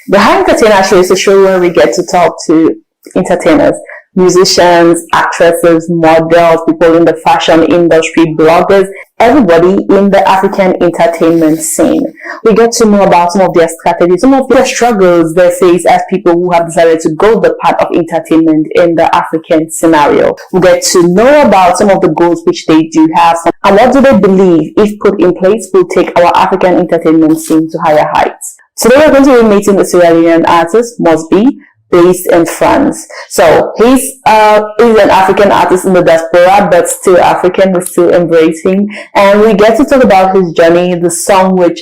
Behind the Curtain actually is a show where we get to talk to entertainers, musicians, actresses, models, people in the fashion industry, bloggers, everybody in the African entertainment scene. We get to know about some of their strategies, some of their struggles they face as people who have decided to go the path of entertainment in the African scenario. We get to know about some of the goals which they do have and what do they believe, if put in place, will take our African entertainment scene to higher heights. Today we're going to be meeting the Sierra Leonean artist Mos-B, based in France. So he's an African artist in the diaspora, but still African, but still embracing. And we get to talk about his journey, the song which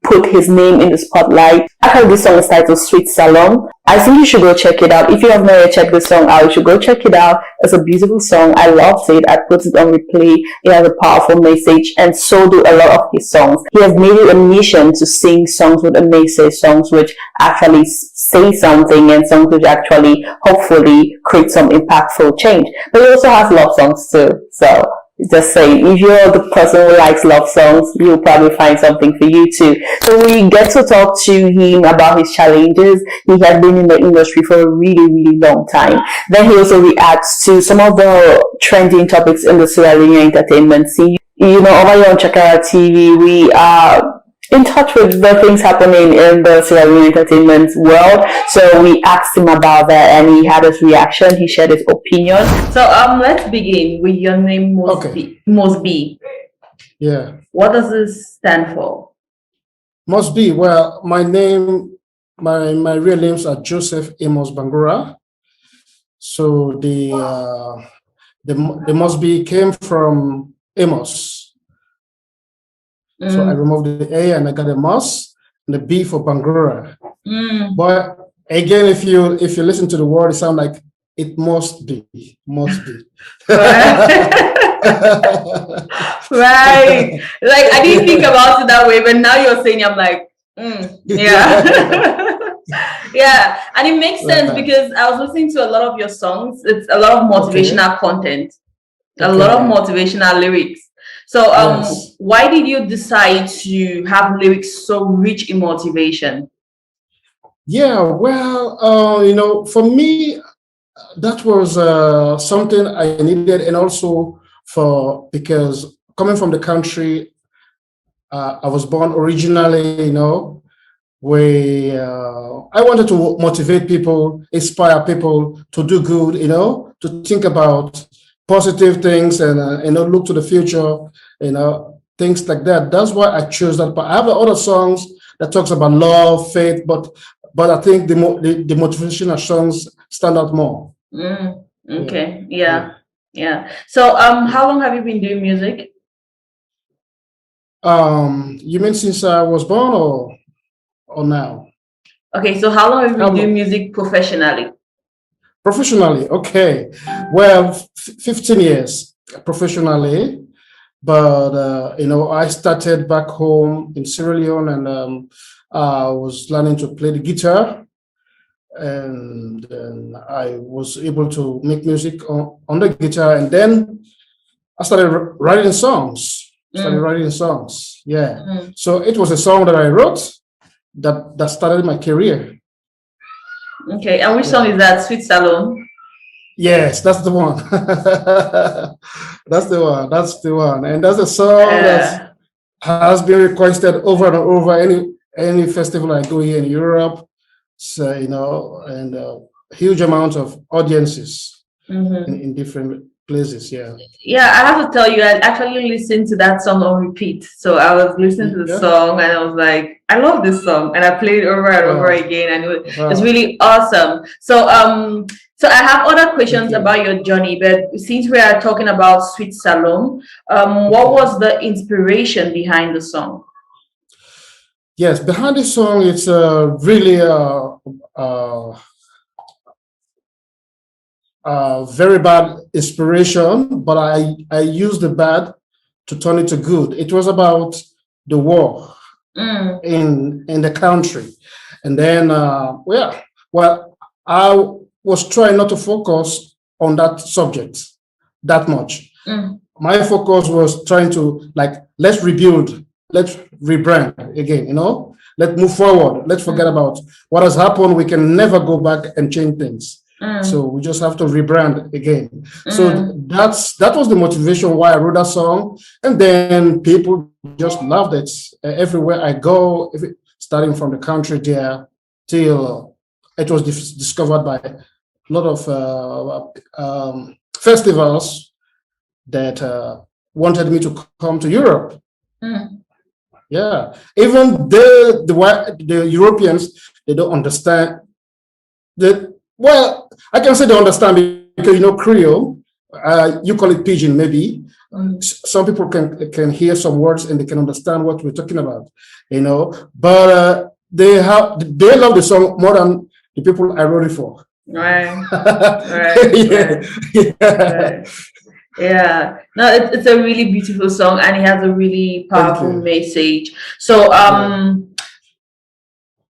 put his name in the spotlight. Actually, this song is titled Sweet Salon. I think you should go check it out. If you have not yet checked this song out, you should go check it out. It's a beautiful song. I loved it. I put it on replay. It has a powerful message, and so do a lot of his songs. He has made it a mission to sing songs with a message, songs which actually say something, and songs which actually, hopefully, create some impactful change. But he also has love songs too. So just saying, if you're the person who likes love songs, you'll probably find something for you too. So we get to talk to him about his challenges. He has been in the industry for a really, really long time. Then he also reacts to some of the trending topics in the Sierra Leone entertainment scene. You know, over here on Chakara TV, we are in touch with the things happening in the Sierra Leone entertainment world. So we asked him about that, and he had his reaction. He shared his opinion. So let's begin with your name, Mos-B. Okay. Mos-B. Yeah. What does this stand for? Mos-B. Well, my name, my real names are Joseph Amos Bangura. So the Mos-B came from Amos. So I removed the A and I got a Mos and the B for Bangura. But again, if you listen to the word, it sounds like it must be. Right. Like I didn't think about it that way, but now you're saying, I'm like, yeah. Yeah, and it makes sense because I was listening to a lot of your songs. It's a lot of motivational content, a lot of motivational lyrics. So Yes. why did you decide to have lyrics so rich in motivation? Yeah, well, for me, that was something I needed, and also because coming from the country, I was born originally, where I wanted to motivate people, inspire people to do good, to think about positive things and look to the future, things like that. That's why I chose that. But I have other songs that talks about love, faith, but I think the motivational songs stand out more. Okay, yeah. So how long have you been doing music? You mean since I was born or now? Okay, so how long have you been doing music professionally? Professionally, okay. Well, 15 years professionally, but I started back home in Sierra Leone, and I was learning to play the guitar, and then I was able to make music on the guitar, and then I started writing songs. Yeah. So it was a song that I wrote that started my career. Okay, and which song is that? Sweet Salon? Yes, that's the one. That's the one. And that's a song that has been requested over and over any festival I go here in Europe. So, and a huge amount of audiences in different places. Yeah. Yeah, I have to tell you, I actually listened to that song on repeat. So I was listening to the song and I was like, I love this song, and I played it over and over again, and it's really awesome. So so I have other questions about your journey, but since we are talking about Sweet Salon, what was the inspiration behind the song? Yes, behind the song, it's really very bad inspiration, but I used the bad to turn it to good. It was about the war in the country, and then I was trying not to focus on that subject that much. My focus was trying to let's rebuild let's rebrand again, let's move forward. Let's forget about what has happened. We can never go back and change things. So we just have to rebrand again. So that was the motivation why I wrote that song. And then people just loved it. Everywhere I go, starting from the country there till it was discovered by a lot of festivals that wanted me to come to Europe. Yeah, even the Europeans, they don't understand that. Well, I can say they understand because Creole. You call it pidgin, maybe. Some people can hear some words and they can understand what we're talking about, But they love the song more than the people I wrote it for. Right. Right. Yeah. No, it's a really beautiful song and it has a really powerful message. So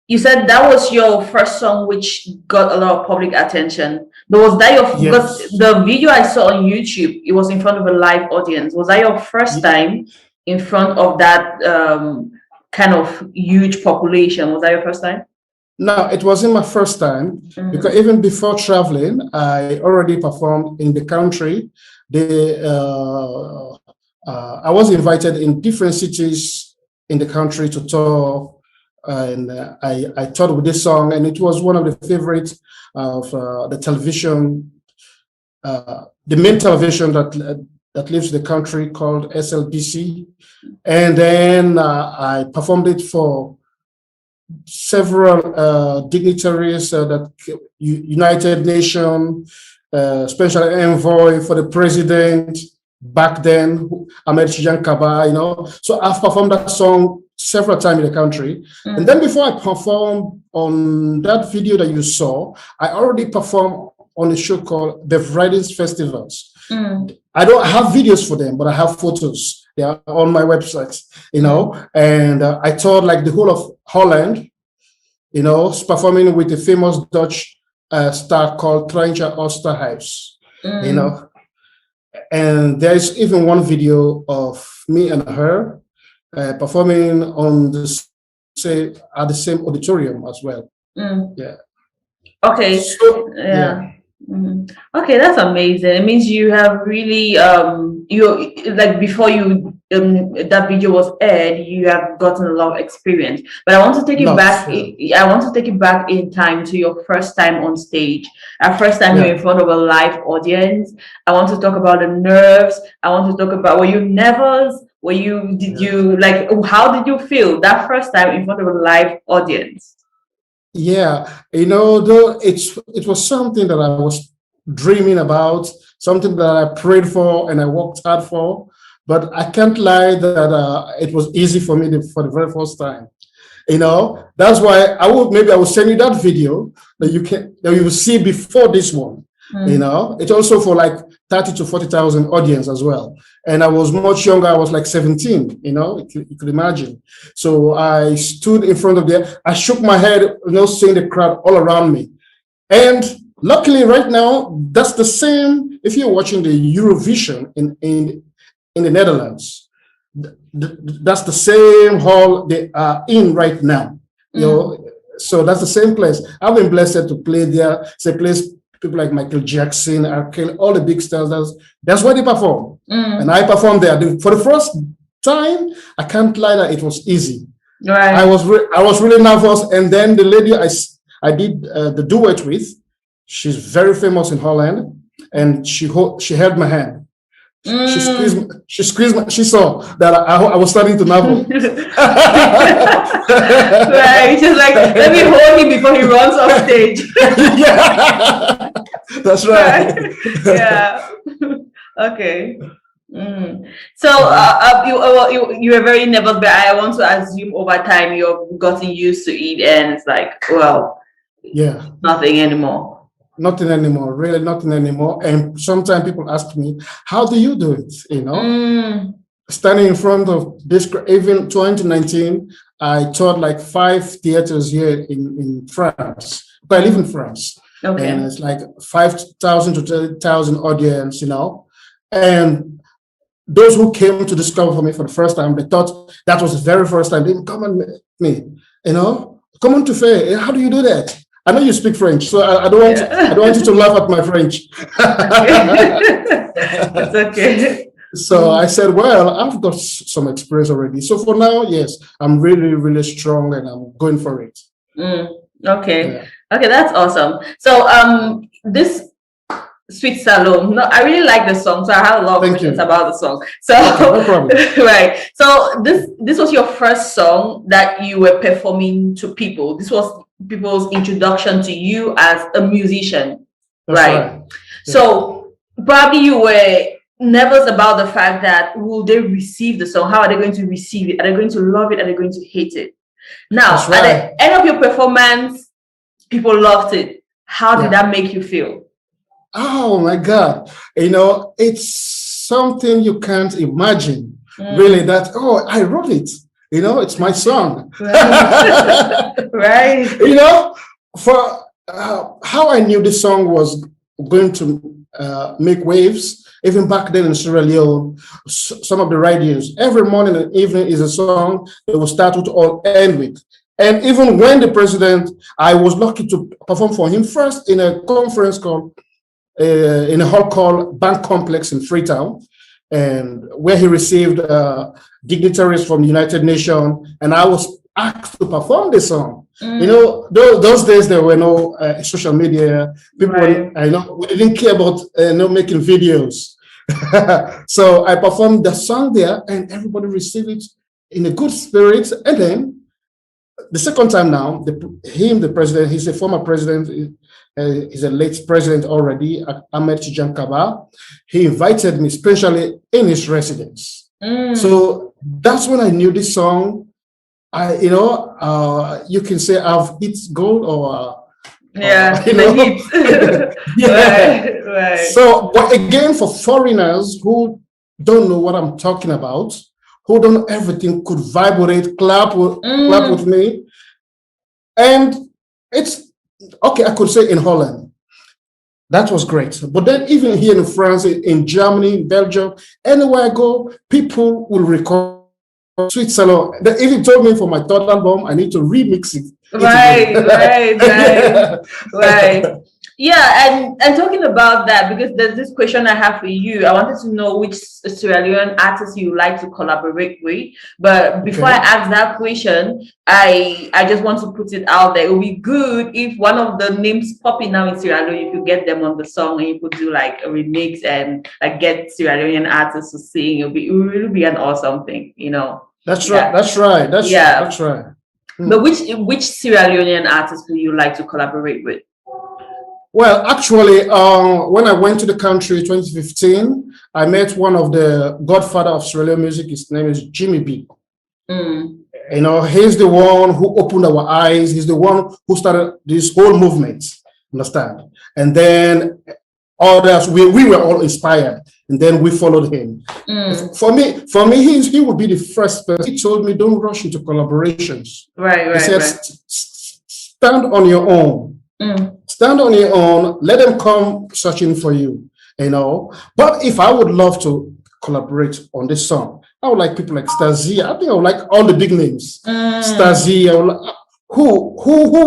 you said that was your first song which got a lot of public attention. But was that because the video I saw on YouTube, it was in front of a live audience. Was that your first time in front of that kind of huge population? Was that your first time? No, it wasn't my first time because even before traveling, I already performed in the country. I was invited in different cities in the country to tour, and I toured with this song, and it was one of the favorites of the television, the main television that lives in the country called SLBC, and then I performed it for several dignitaries, that United Nations special envoy for the president back then, Ahmed Tijan Kaba, So I've performed that song several times in the country. And then before I performed on that video that you saw, I already performed on a show called The Fridays Festivals. I don't have videos for them, but I have photos. They are on my website, and I toured like the whole of Holland, performing with a famous Dutch star called Treintje Oosterhuis, and there's even one video of me and her performing at the same auditorium as well. Yeah. Okay. So, yeah. Okay, that's amazing. It means you have really you like before you that video was aired, you have gotten a lot of experience. But I want to take it back. I want to take it back in time to your first time on stage. Our first time you're in front of a live audience. I want to talk about the nerves. I want to talk about, were you nervous? How did you feel that first time in front of a live audience? Yeah, though it was something that I was dreaming about, something that I prayed for and I worked hard for, but I can't lie that it was easy for me for the very first time. That's why I will send you that video that you will see before this one. It's also for like 30 to 40,000 audience as well. And I was much younger. I was like 17, you could imagine. So I stood in front of there. I shook my head, seeing the crowd all around me. And luckily right now, that's the same. If you're watching the Eurovision in the Netherlands, that's the same hall they are in right now. So that's the same place. I've been blessed to play there. It's a place people like Michael Jackson, all the big stars, that's where they perform. And I performed there. For the first time, I can't lie that it was easy. Right. I was really nervous. And then the lady I did the duet with, she's very famous in Holland, and she held my hand. She squeezed she saw that I was starting to nervous. Right, she's like, let me hold him before he runs off stage. Yeah, that's right. Yeah. Okay. So you were very nervous, but I want to assume over time you've gotten used to it, and it's like, well, yeah, nothing anymore. Nothing anymore, really nothing anymore. And sometimes people ask me, how do you do it? Standing in front of this, even 2019, I taught like 5 theaters here in France. But I live in France. Okay. And it's like 5,000 to 30,000 audience, And those who came to discover for me for the first time, they thought that was the very first time. They didn't come and meet me, come on to Faye. How do you do that? I know you speak French, so I don't want I don't want you to laugh at my French. It's okay. So I said, well, I've got some experience already. So for now, yes, I'm really, really strong and I'm going for it. Okay. Yeah. Okay, that's awesome. So this Sweet Salome, no, I really like the song, so I have a lot of questions about the song. So okay, no problem. Right. So this was your first song that you were performing to people. This was people's introduction to you as a musician. That's right. Yeah. So probably you were nervous about the fact that will they receive the song? How are they going to receive it? Are they going to love it? Are they going to hate it? Now, at the end of your performance, people loved it. How did that make you feel? Oh my God. It's something you can't imagine. Really, that, I wrote it. It's my song. Right. For how I knew this song was going to make waves, even back then in Sierra Leone, some of the radios, every morning and evening is a song that will start with or end with. And even when the president, I was lucky to perform for him first in a conference called, in a hall called Bank Complex in Freetown, and where he received dignitaries from the United Nations, and I was asked to perform this song. Those days there were no social media. People, we didn't care about making videos. So I performed the song there, and everybody received it in a good spirit. And then the second time now, the president, he's a former president. He's a late president already, Ahmed Tijan Kaba. He invited me, especially in his residence. So that's when I knew this song. You can say I've hit gold or yeah. Right. So, but again, for foreigners who don't know what I'm talking about, who don't know everything, could vibrate, clap with me, and it's. Okay, I could say in Holland. That was great. But then even here in France, in Germany, in Belgium, anywhere I go, people will record Sweet Salome. They even told me for my third album, I need to remix it. Right. Yeah, and talking about that, because there's this question I have for you. I wanted to know which Sierra Leone artists you like to collaborate with. But before I ask that question, I just want to put it out there. It would be good if one of the names popping now in Sierra Leone, if you get them on the song and you could do like a remix and like get Sierra Leonean artists to sing. It would really be an awesome thing, That's right. That's right. That's right. But which Sierra Leonean artists do you like to collaborate with? Well, actually, when I went to the country in 2015, I met one of the godfather of Sierra Leone music. His name is Jimmy B. He's the one who opened our eyes. He's the one who started this whole movement. Understand? And then others, we were all inspired, and then we followed him. For me, he would be the first person. He told me, "Don't rush into collaborations." Right. He said, "Stand on your own." Stand on your own, let them come searching for you, But if I would love to collaborate on this song, I would like people like Stasi. I think I would like all the big names. Stasi, who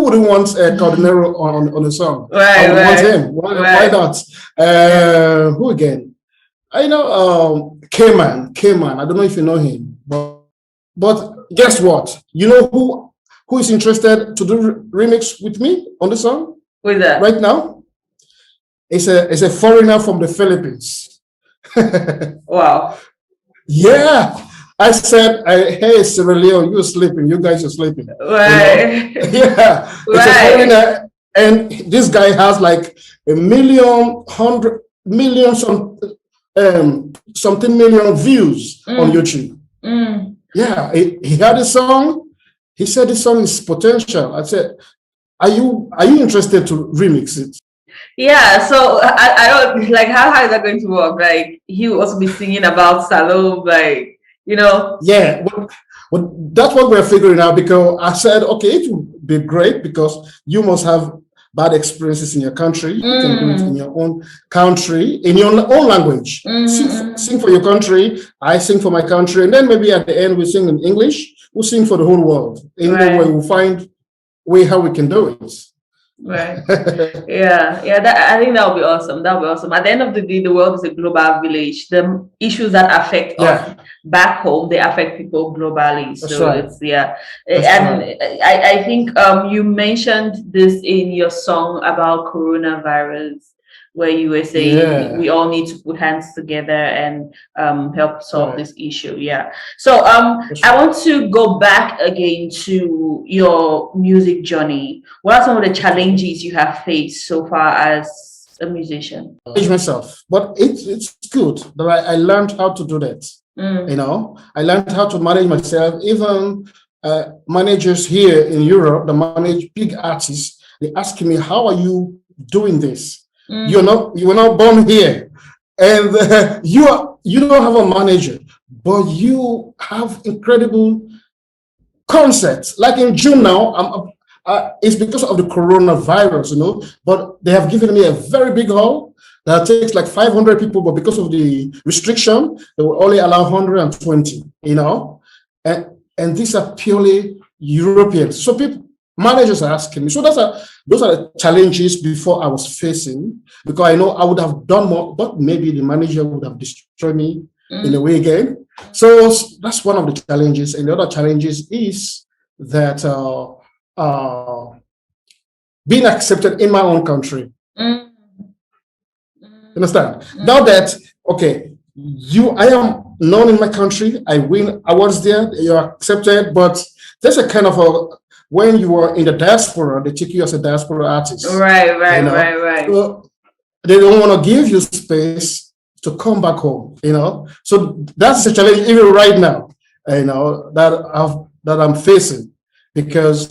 wouldn't want Cardinero on a song? I would want him. Why not? Who again? K-Man. I don't know if you know him, but guess what? You know who is interested to do remix with me on the song? With that right now? It's a foreigner from the Philippines. Wow. Yeah. I said, hey, Sierra Leone, you're sleeping. You guys are sleeping. Right. Yeah. It's a foreigner. And this guy has like 1 million, 100 million, something million views on YouTube. Yeah. He had a song. He said the song is potential. I said, are you interested to remix it? Yeah, so I don't like how is that going to work? Like he will also be singing about Salome, like Yeah, but that's what we're figuring out, because I said, okay, it would be great because you must have bad experiences in your country. You can do it in your own country, in your own language. Sing for your country. I sing for my country. And then maybe at the end, we sing in English. We'll sing for the whole world. In the way, we'll find way how we can do it. Right. Yeah. I think that would be awesome. That would be awesome. At the end of the day, the world is a global village. The issues that affect us back home, they affect people globally. That's so right. it's I think you mentioned this in your song about coronavirus, where you were saying we all need to put hands together and help solve this issue. Yeah. So I want to go back again to your music journey. What are some of the challenges you have faced so far as a musician? Manage myself, but it's good that I learned how to do that. You know, I learned how to manage myself. Even managers here in Europe that manage big artists, they ask me, how are you doing this? You were not born here, and you don't have a manager, but you have incredible concerts. Like in June now, it's because of the coronavirus, you know. But they have given me a very big hall that takes like 500 people, but because of the restriction, they will only allow 120. You know, and these are purely Europeans. So managers are asking me. So those are the challenges before I was facing, because I know I would have done more, but maybe the manager would have destroyed me in a way again. So that's one of the challenges. And the other challenges is that being accepted in my own country. Understand? Now that, I am known in my country, I win awards there, you're accepted, but there's a kind of when you are in the diaspora, they take you as a diaspora artist. Right. So they don't want to give you space to come back home, you know. So that's a challenge even right now, you know, that I'm facing, because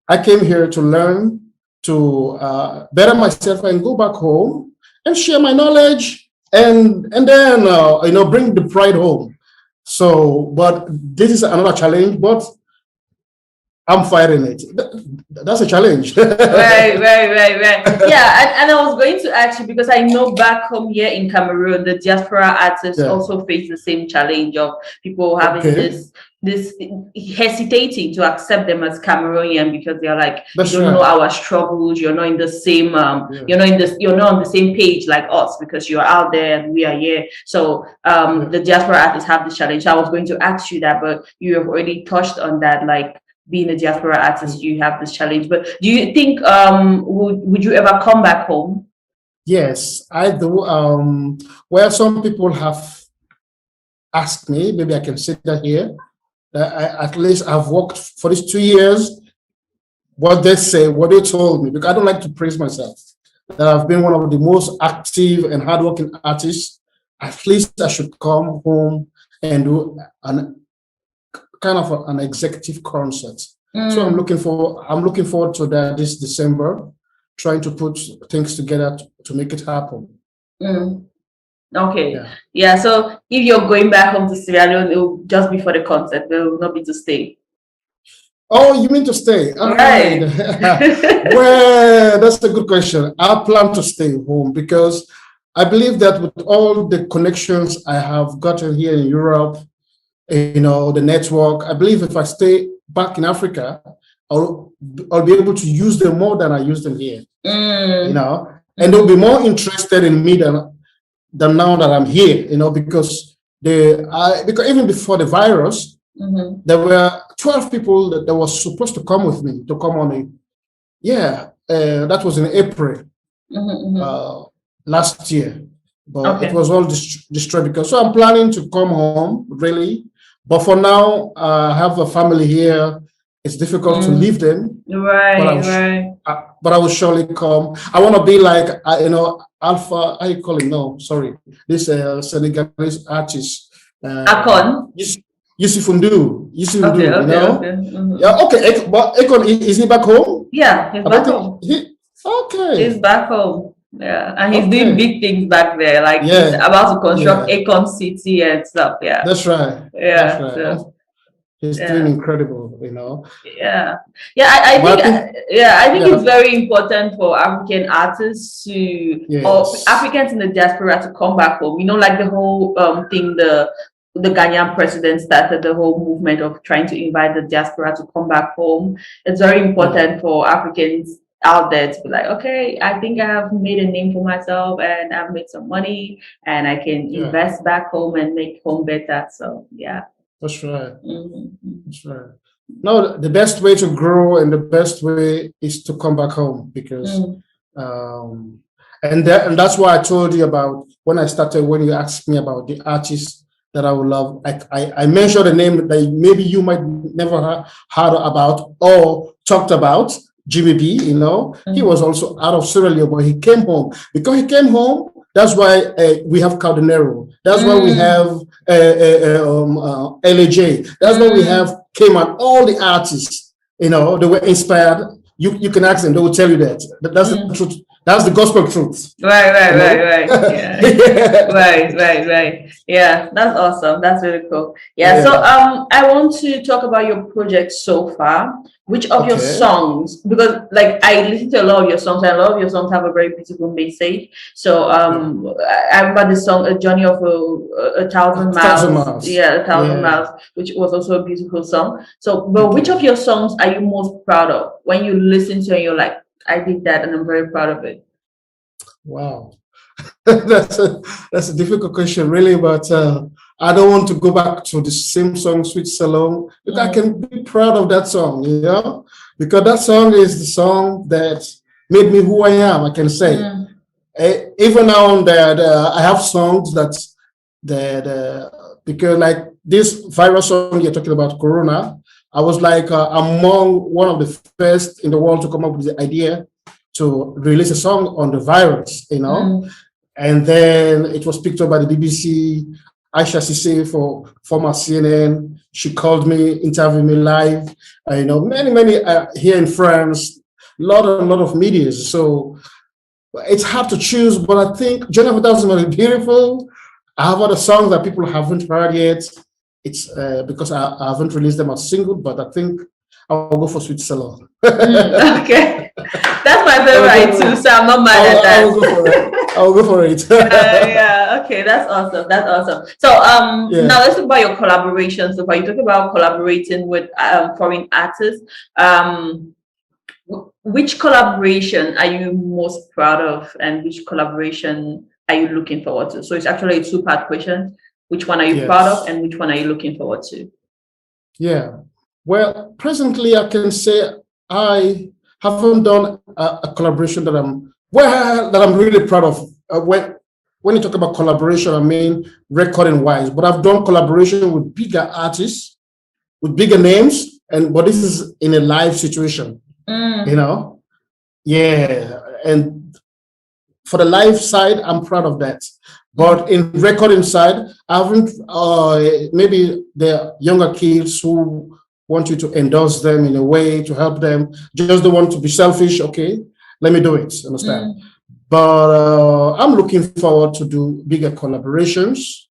I came here to learn, to better myself and go back home and share my knowledge and then bring the pride home. So, but this is another challenge, but I'm fighting it. That's a challenge. Right. Yeah, and I was going to ask you, because I know back home here in Cameroon, the diaspora artists also face the same challenge of people having this hesitating to accept them as Cameroonian, because they're like, you don't know our struggles. You're not in the same you're not on the same page like us, because you're out there and we are here. So the diaspora artists have this challenge. So I was going to ask you that, but you have already touched on that, like, being a diaspora artist, you have this challenge. But do you think would you ever come back home? Yes, I do. Well, some people have asked me, maybe I can say that here, that at least I've worked for these 2 years. What they say, what they told me, because I don't like to praise myself, that I've been one of the most active and hardworking artists. At least I should come home and do an executive concert. So I'm looking forward to that this December, trying to put things together to make it happen. Okay. Yeah. So if you're going back home to Sierra Leone, it will just be for the concert. It will not be to stay. Oh, you mean to stay? Right. Well, that's a good question. I plan to stay home, because I believe that with all the connections I have gotten here in Europe, you know, the network, I believe if I stay back in Africa, I'll be able to use them more than I use them here. You know, and they'll be more interested in me than now that I'm here, you know, because even before the virus, there were 12 people that were supposed to come with me to come on that was in April last year, but it was all destroyed because. So I'm planning to come home, really. But for now, I have a family here. It's difficult to leave them. But I will surely come. I want to be like, Alpha, how you call him? No, sorry. This Senegalese artist. Akon? Yusufundu. But Akon, is he back home? Yeah, he's back home. He's back home. Yeah, and he's doing big things back there. Like he's about to construct Akon City and stuff. Yeah, that's right. Yeah, that's right. He's doing incredible, you know. Yeah, I think, I think it's very important for African artists to, or Africans in the diaspora to come back home. You know, like the whole thing, the Ghanaian president started the whole movement of trying to invite the diaspora to come back home. It's very important for Africans out there to be like, okay, I think I have made a name for myself and I've made some money and I can invest back home and make home better. So yeah. That's right. That's right. No, the best way to grow and the best way is to come back home, because and that's why I told you about when I started, when you asked me about the artists that I would love. I mentioned a name that maybe you might never have heard about or talked about, Jimmy B, you know. He was also out of Sierra Leone, but he came home. Because he came home, that's why we have Cardinero. That's why we have LAJ. That's why we have Cayman. All the artists, you know, they were inspired. You can ask them, they will tell you that. That's the truth. That's the gospel truth. Right. Yeah. Right. Yeah, that's awesome. That's really cool. Yeah. So I want to talk about your project so far. Which of your songs, because like I listen to a lot of your songs, and a lot of your songs have a very beautiful message. So I remember the song "A Journey of a Thousand Miles." Yeah, a thousand miles, which was also a beautiful song. So, but which of your songs are you most proud of when you listen to it and you're like, I did that and I'm very proud of it? Wow. that's a difficult question, really, but I don't want to go back to the same song, Sweet Salome, because I can be proud of that song, you know, because that song is the song that made me who I am, I can say. Even now and then, I have songs that because like this viral song you're talking about, Corona, I was like among one of the first in the world to come up with the idea to release a song on the virus, you know. And then it was picked up by the BBC. Aisha Sise, for former CNN, she called me, interviewed me live. You know, many here in France, a lot of medias. So it's hard to choose, but I think Journey of a Thousand Miles is beautiful. I have other songs that people haven't heard yet. It's because I haven't released them as single, but I think I'll go for Sweet Salome. Okay, that's my favorite too, so I'm not mad at that. I'll go for it. Yeah, okay, that's awesome. That's awesome. So now let's talk about your collaborations. So far, you talk about collaborating with foreign artists. Which collaboration are you most proud of, and which collaboration are you looking forward to? So it's actually a two-part question. Which one are you proud of, and which one are you looking forward to? Yeah. Well, presently, I can say I haven't done a collaboration that I'm really proud of. When you talk about collaboration, I mean recording-wise. But I've done collaboration with bigger artists, with bigger names, but this is in a live situation. You know, and for the live side, I'm proud of that. But in recording side, I haven't. Maybe the younger kids who want you to endorse them in a way to help them, just don't want to be selfish. Okay, let me do it. Understand? But I'm looking forward to do bigger collaborations.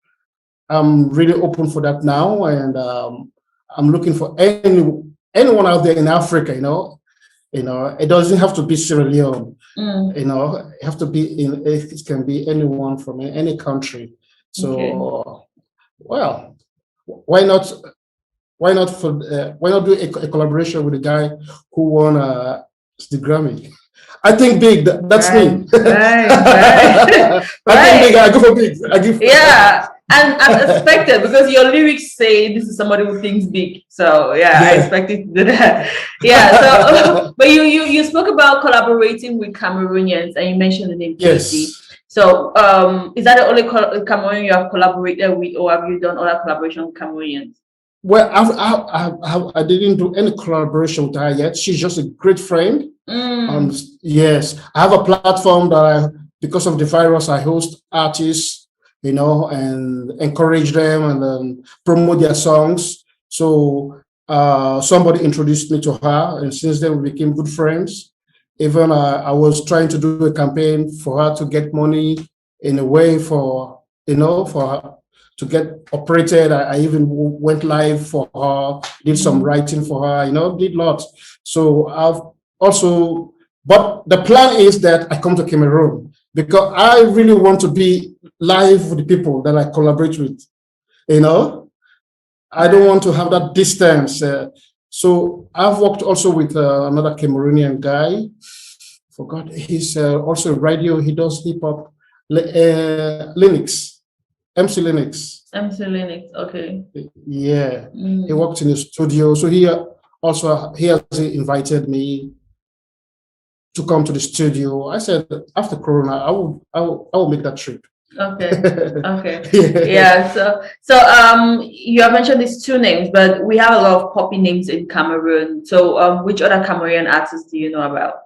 I'm really open for that now, and I'm looking for anyone out there in Africa. You know, it doesn't have to be Sierra Leone. You know, it have to be it can be anyone from any country. So, well, why not? Why not do a collaboration with a guy who won the Grammy? I think big. That's me. Right. I think big. I go for big. And unexpected, because your lyrics say this is somebody who thinks big. So I expected to do that. So but you spoke about collaborating with Cameroonians, and you mentioned the name Casey. So is that the only Cameroonian you have collaborated with, or have you done other collaboration with Cameroonians? Well, I didn't do any collaboration with her yet. She's just a great friend. Yes, I have a platform that because of the virus, I host artists, you know, and encourage them and promote their songs. So somebody introduced me to her, and since then we became good friends. Even I was trying to do a campaign for her to get money in a way for her to get operated. I even went live for her, did some writing for her, did lots. So I've also, but the plan is that I come to Cameroon because I really want to be live with the people that I collaborate with, I don't want to have that distance. So I've worked also with another Cameroonian guy. Forgot, he's also radio. He does hip hop. Linux, MC Linux. MC Linux, okay. Yeah, he worked in the studio. So he has invited me to come to the studio. I said after Corona, I will make that trip. Okay. Okay. Yeah. So you have mentioned these two names, but we have a lot of poppy names in Cameroon. So which other Cameroonian artists do you know about?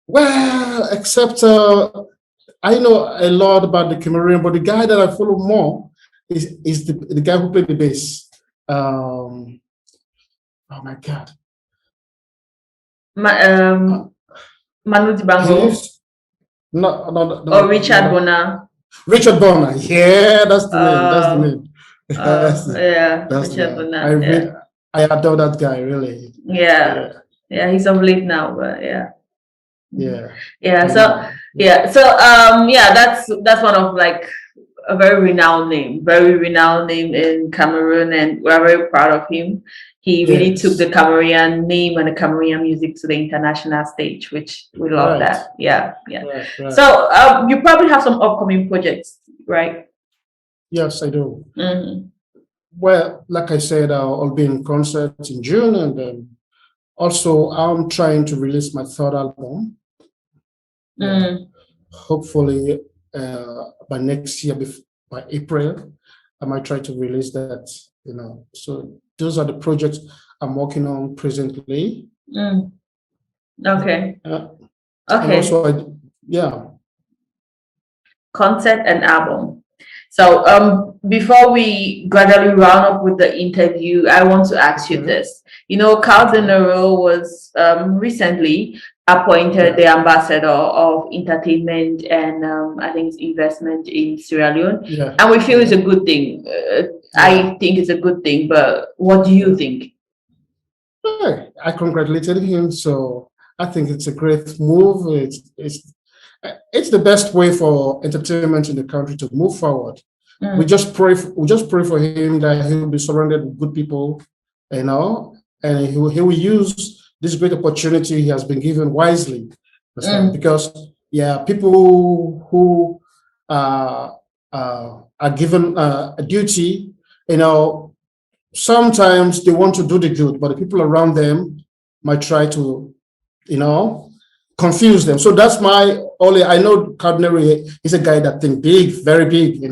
Well, except I know a lot about the Cameroonian, but the guy that I follow more is the guy who played the bass. Oh my God. Manu Dibango. No. Or Richard Bona. Richard Bona, yeah, that's the name. That's the name. That's Richard Bona. I adore that guy, really. Yeah, he's of late now, but yeah. So that's one of like a very renowned name in Cameroon, and we're very proud of him. He really took the Cameroonian name and the Cameroonian music to the international stage, which we love that. Yeah. Right. So you probably have some upcoming projects, right? Yes, I do. Well, like I said, I'll be in concerts in June, and then also I'm trying to release my third album. Hopefully by next year, by April, I might try to release that. So those are the projects I'm working on presently. Okay. And also, concert and album. So before we gradually round up with the interview, I want to ask you this. Carl De Niro was recently appointed the ambassador of entertainment and I think it's investment in Sierra Leone. And we feel it's a good thing. I think it's a good thing, but what do you think? I congratulated him, so I think it's a great move. It's the best way for entertainment in the country to move forward. We just pray for him that he'll be surrounded with good people, and he will use this great opportunity he has been given wisely. Because people who are given a duty, sometimes they want to do the good, but the people around them might try to, confuse them. So that's I know Cardinary is a guy that thinks big, very big,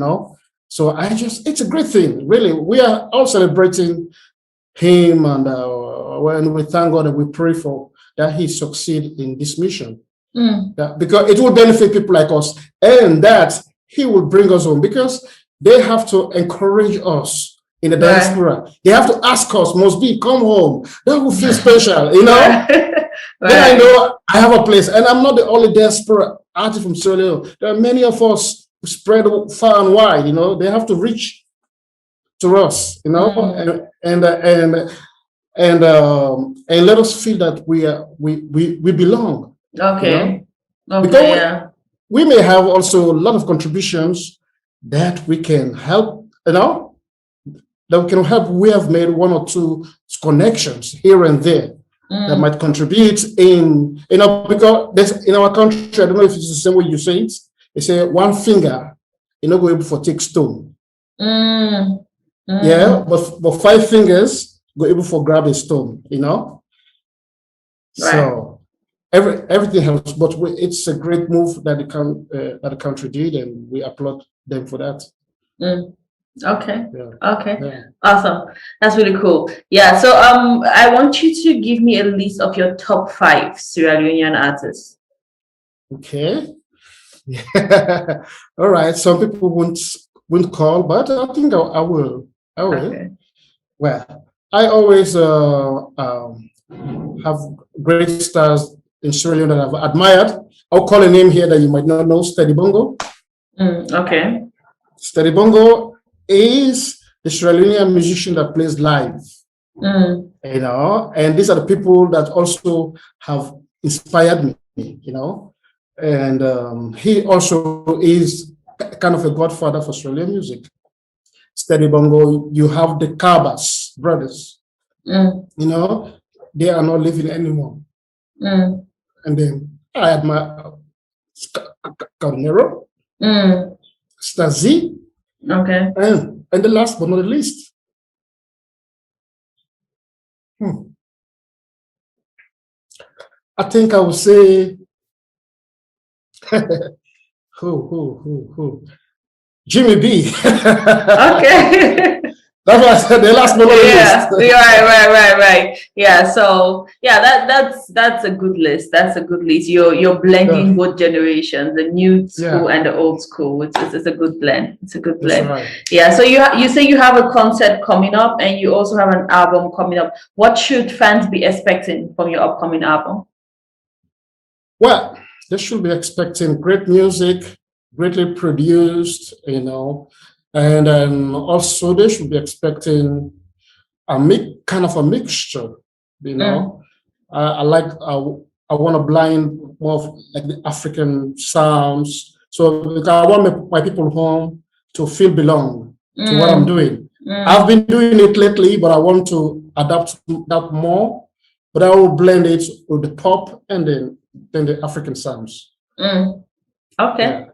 So it's a great thing, really. We are all celebrating him, and when we thank God and we pray for that he succeed in this mission. Because it will benefit people like us, and that he will bring us home, because they have to encourage us in the diaspora. They have to ask us, Mos-B, come home. That will feel special, Then I know I have a place, and I'm not the only diaspora artist from Sierra Leone. There are many of us spread far and wide. They have to reach to us, and let us feel that we belong. Okay. Because we may have also a lot of contributions that we can help. That we can help. We have made one or two connections here and there that might contribute because there's in our country, I don't know if it's the same way you say it. They say one finger, go able for take stone. But 5 fingers go able for grab a stone. So everything helps, but it's a great move that the country did, and we applaud them for that. Okay. Awesome. That's really cool. So I want you to give me a list of your top 5 Sierra Leonean artists. Okay. All right. Some people won't call, but I think I will. Okay. Well, I always have great stars in Sierra Leone that I've admired. I'll call a name here that you might not know: Steady Bongo. Okay. Steady Bongo is the Sierra Leonean musician that plays live. And these are the people that also have inspired me, and he also is kind of a godfather for Australian music. Steady Bongo, you have the Cabas brothers, they are not living anymore. And then I admire Carnero, Stasi, and the last but not the least, I think I would say, who? Jimmy B. Okay. That's what I said. The last one. Yeah, right. Yeah, so yeah, that's a good list. That's a good list. You're blending both generations, the new school and the old school. It's a good blend. It's a good blend. Right. Yeah. So you say you have a concert coming up, and you also have an album coming up. What should fans be expecting from your upcoming album? Well, they should be expecting great music, greatly produced, and then also they should be expecting kind of a mixture, I want to blind more of like the African sounds, so I want my people home to feel belong to what I'm doing. I've been doing it lately, but I want to adapt that more, but I will blend it with the pop and then the African sounds. Okay.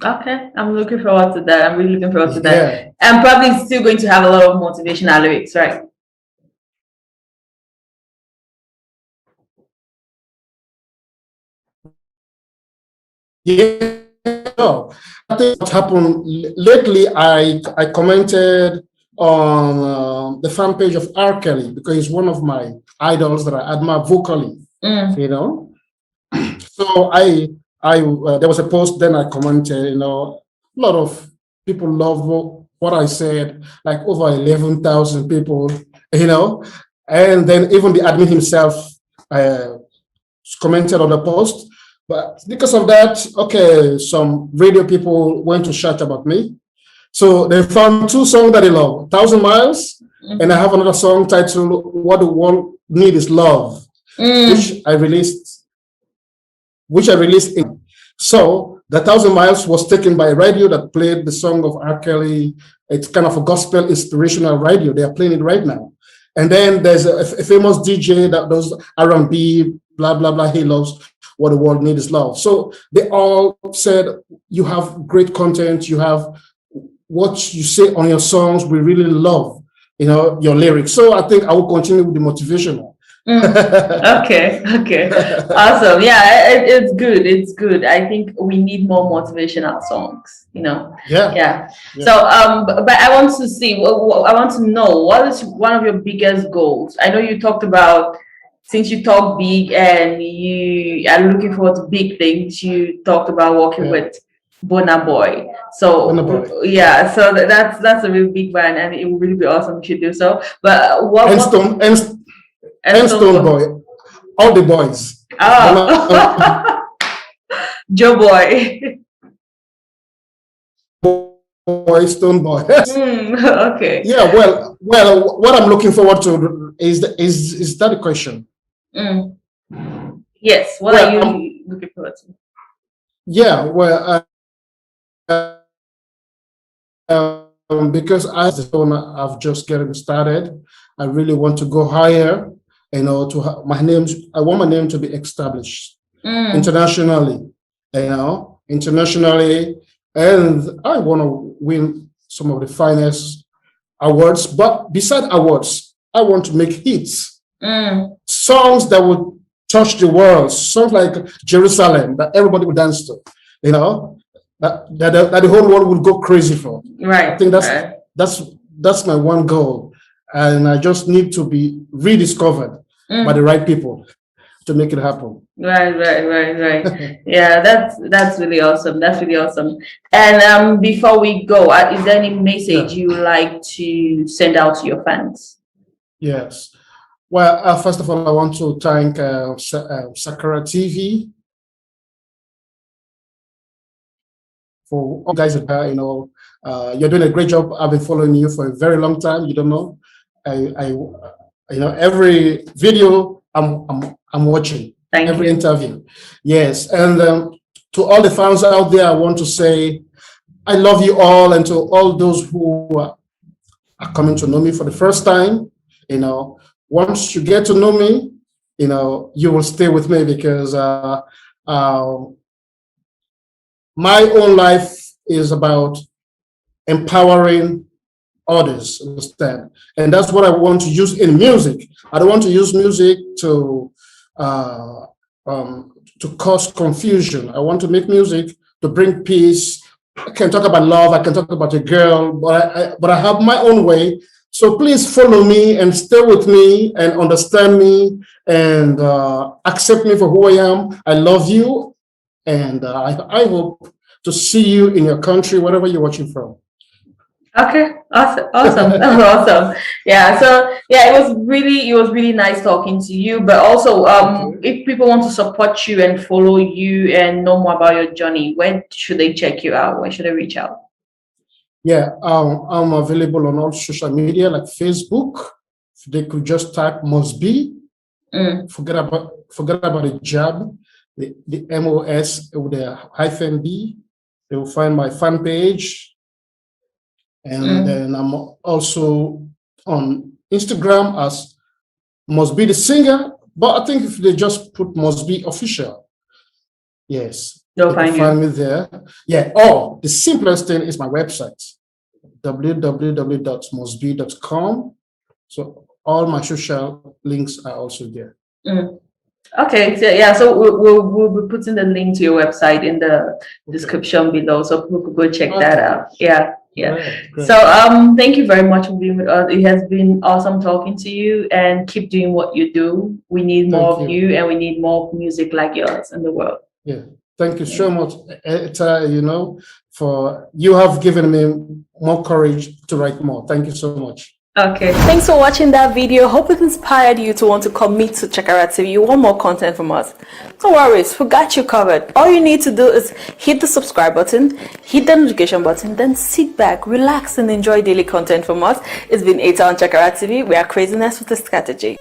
Okay, I'm looking forward to that. I'm really looking forward to that. I'm probably still going to have a lot of motivational lyrics, right? Yeah. I think what happened lately, I commented on the fan page of R. Kelly because he's one of my idols that I admire vocally, So there was a post, then I commented, a lot of people loved what I said, like over 11,000 people, and then even the admin himself commented on the post. But because of that, some radio people went to shout about me. So they found two songs that they love, 1,000 Miles, and I have another song titled What the World Need Is Love, which I released in. So the 1,000 Miles was taken by a radio that played the song of R. Kelly. It's kind of a gospel inspirational radio. They are playing it right now. And then there's a famous DJ that does R&B, blah, blah, blah. He loves What the World Needs Is Love. So they all said, you have great content. You have what you say on your songs. We really love, your lyrics. So I think I will continue with the motivational. Okay. Awesome. Yeah, it's good. I think we need more motivational songs, Yeah. So but I want to see, I want to know, what is one of your biggest goals? I know you talked about, since you talk big and you are looking forward to big things, you talked about working with Burna Boy. So so that's a really big one, and it would really be awesome if you do so. But and Stone Boy, all the boys. Joe Boy. Boy, Stone Boy. Okay. Yeah. Well. What I'm looking forward to is that a question? Yes. What are you looking forward to? Yeah. Well. Because I've just getting started, I really want to go higher. I want my name to be established internationally. Internationally, and I want to win some of the finest awards. But beside awards, I want to make hits, songs that would touch the world, songs like Jerusalem that everybody would dance to. That the whole world would go crazy for. Right. I think that's my one goal, and I just need to be rediscovered by the right people to make it happen. Right. Yeah, that's really awesome. That's really awesome. And before we go, is there any message you would like to send out to your fans? Yes. Well, first of all, I want to thank Sakura TV for all guys that are, you're doing a great job. I've been following you for a very long time. You don't know. Every video I'm watching, every interview. Yes. And to all the fans out there, I want to say, I love you all. And to all those who are coming to know me for the first time, once you get to know me, you will stay with me, because my own life is about empowering others, understand? And that's what I want to use in music. I don't want to use music to cause confusion. I want to make music to bring peace. I can talk about love, I can talk about a girl, but I have my own way. So please follow me and stay with me and understand me and accept me for who I am. I love you, and I hope to see you in your country, wherever you're watching from. Okay, awesome. Awesome. Yeah, so yeah, it was really nice talking to you. But also, if people want to support you and follow you and know more about your journey, when should they check you out? When should they reach out? Yeah, I'm available on all social media like Facebook. They could just type Mos-B. Forget about the jab, the MOS with the -B. They will find my fan page. And then I'm also on Instagram as Mos-B the singer. But I think if they just put Mos-B official, yes, they'll find me there. Yeah. The simplest thing is my website, www.mosb.com. So all my social links are also there. Okay, so yeah, so we'll be putting the link to your website in the description below, so people could go check that out. Yeah. Great. So thank you very much for being with us. It has been awesome talking to you, and keep doing what you do. We need more of you, and we need more music like yours in the world. Yeah, thank you so much, for you have given me more courage to write more. Thank you so much. Okay, thanks for watching that video. Hope it inspired you to want to commit to Chakara TV. You want more content from us? No worries, we got you covered. All you need to do is hit the subscribe button, hit the notification button, then sit back, relax, and enjoy daily content from us. It's been Eta on Chakara TV. We are craziness with a strategy.